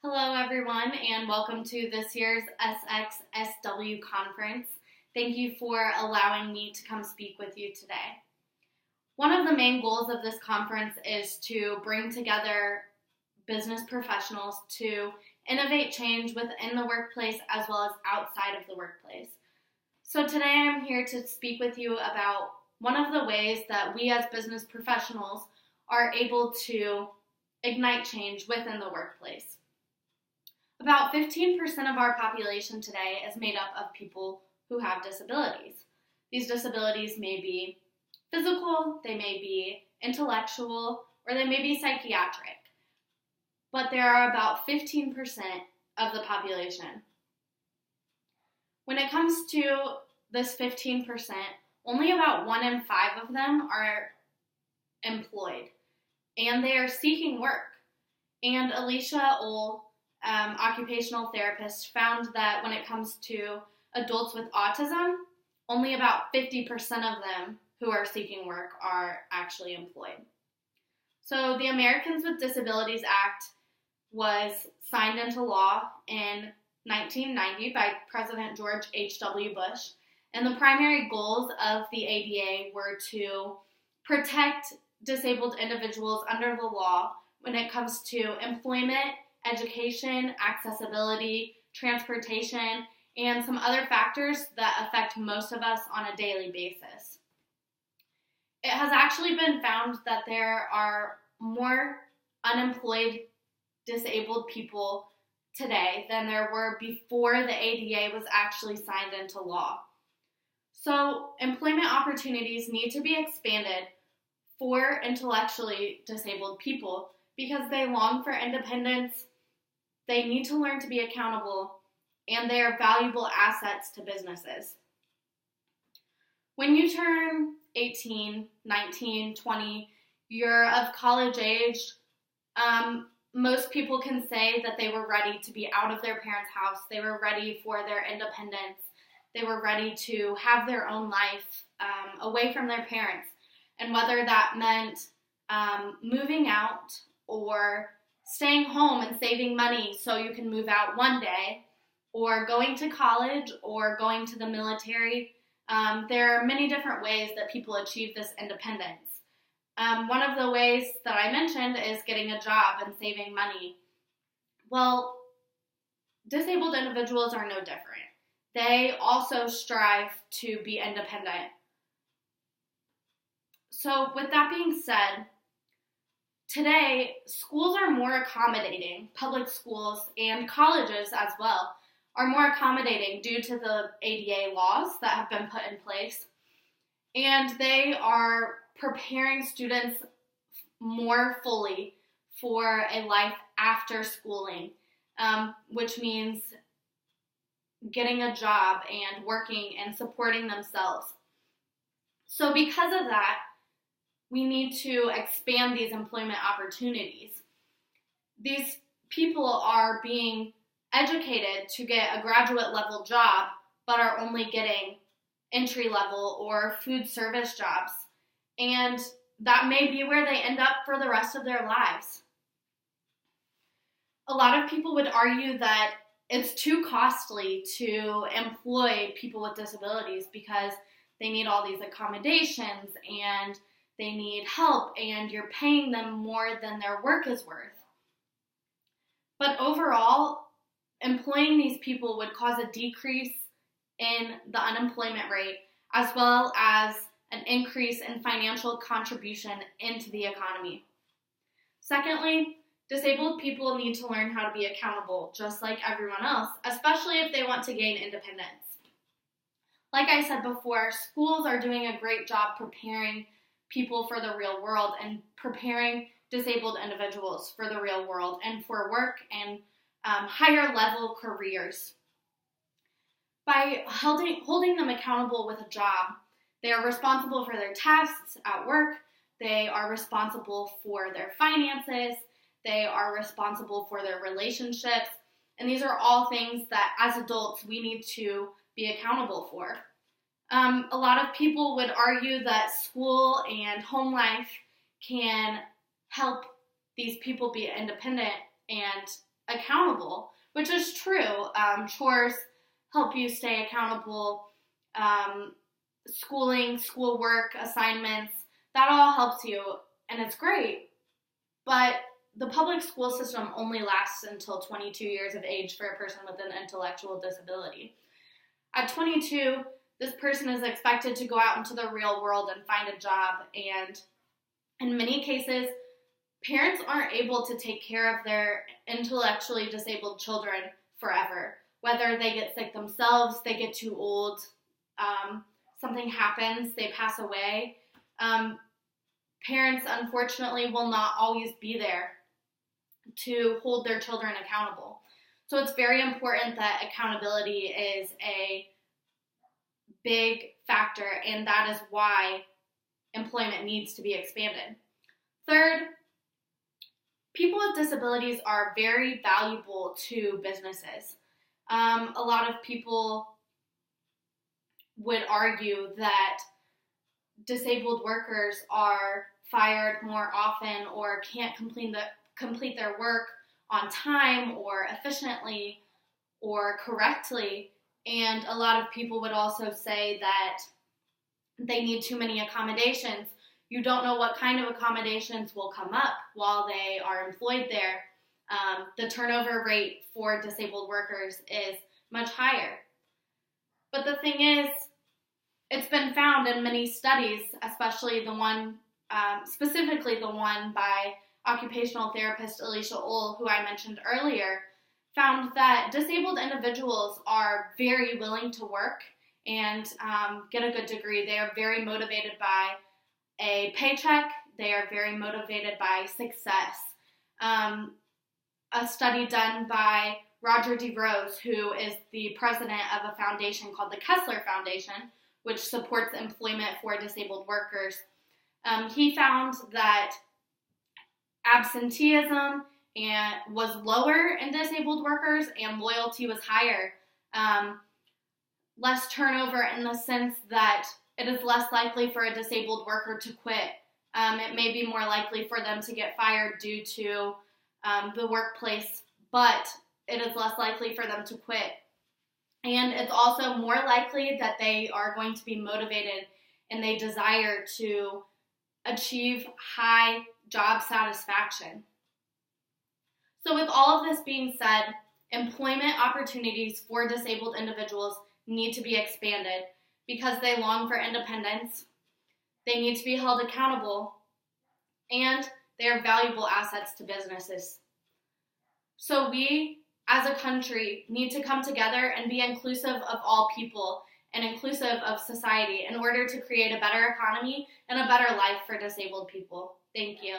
Hello, everyone, and welcome to this year's SXSW conference. Thank you for allowing me to come speak with you today. One of the main goals of this conference is to bring together business professionals to innovate change within the workplace as well as outside of the workplace. So today I'm here to speak with you about one of the ways that we as business professionals are able to ignite change within the workplace. About 15% of our population today is made up of people who have disabilities. These disabilities may be physical, they may be intellectual, or they may be psychiatric. But there are about 15% of the population. When it comes to this 15%, only about 1 in 5 of them are employed, and they are seeking work. And Alyssa Ward, occupational therapist, found that when it comes to adults with autism, only about 50% of them who are seeking work are actually employed. So the Americans with Disabilities Act was signed into law in 1990 by President George H.W. Bush, and the primary goals of the ADA were to protect disabled individuals under the law when it comes to employment, education, accessibility, transportation, and some other factors that affect most of us on a daily basis. It has actually been found that there are more unemployed disabled people today than there were before the ADA was actually signed into law. So employment opportunities need to be expanded for intellectually disabled people because they long for independence, they need to learn to be accountable, and they are valuable assets to businesses. When you turn 18, 19, 20, you're of college age, most people can say that they were ready to be out of their parents' house, they were ready for their independence, they were ready to have their own life away from their parents. And whether that meant moving out or staying home and saving money so you can move out one day, or going to college or going to the military, there are many different ways that people achieve this independence. One of the ways that I mentioned is getting a job and saving money. Well, disabled individuals are no different. They also strive to be independent. So with that being said, today schools are more accommodating. Public schools and colleges as well are more accommodating due to the ADA laws that have been put in place. And they are preparing students more fully for a life after schooling, which means getting a job and working and supporting themselves. So because of that, we need to expand these employment opportunities. These people are being educated to get a graduate level job, but are only getting entry level or food service jobs. And that may be where they end up for the rest of their lives. A lot of people would argue that it's too costly to employ people with disabilities because they need all these accommodations and they need help, and you're paying them more than their work is worth. But overall, employing these people would cause a decrease in the unemployment rate as well as an increase in financial contribution into the economy. Secondly, disabled people need to learn how to be accountable just like everyone else, especially if they want to gain independence. Like I said before, schools are doing a great job preparing people for the real world and preparing disabled individuals for the real world and for work and higher level careers. By holding them accountable with a job, they are responsible for their tasks at work, they are responsible for their finances, they are responsible for their relationships, and these are all things that as adults we need to be accountable for. A lot of people would argue that school and home life can help these people be independent and accountable, which is true. Chores help you stay accountable. Schooling, schoolwork, assignments, that all helps you, and it's great. But the public school system only lasts until 22 years of age for a person with an intellectual disability. At 22, this person is expected to go out into the real world and find a job, and in many cases, parents aren't able to take care of their intellectually disabled children forever. Whether they get sick themselves, they get too old, something happens, they pass away. Parents, unfortunately, will not always be there to hold their children accountable. So it's very important that accountability is a big factor, and that is why employment needs to be expanded. Third, people with disabilities are very valuable to businesses. A lot of people would argue that disabled workers are fired more often or can't complete their work on time or efficiently or correctly. And a lot of people would also say that they need too many accommodations. You don't know what kind of accommodations will come up while they are employed there. The turnover rate for disabled workers is much higher. But the thing is, it's been found in many studies, especially the one, specifically the one by occupational therapist Alyssa Ward, who I mentioned earlier, found that disabled individuals are very willing to work and get a good degree. They are very motivated by a paycheck. They are very motivated by success. A study done by Roger DeRose, who is the president of a foundation called the Kessler Foundation, which supports employment for disabled workers. He found that absenteeism was lower in disabled workers and loyalty was higher. Less turnover in the sense that it is less likely for a disabled worker to quit. It may be more likely for them to get fired due to the workplace, but it is less likely for them to quit. And it's also more likely that they are going to be motivated and they desire to achieve high job satisfaction. So with all of this being said, employment opportunities for disabled individuals need to be expanded because they long for independence, they need to be held accountable, and they are valuable assets to businesses. So we, as a country, need to come together and be inclusive of all people and inclusive of society in order to create a better economy and a better life for disabled people. Thank you.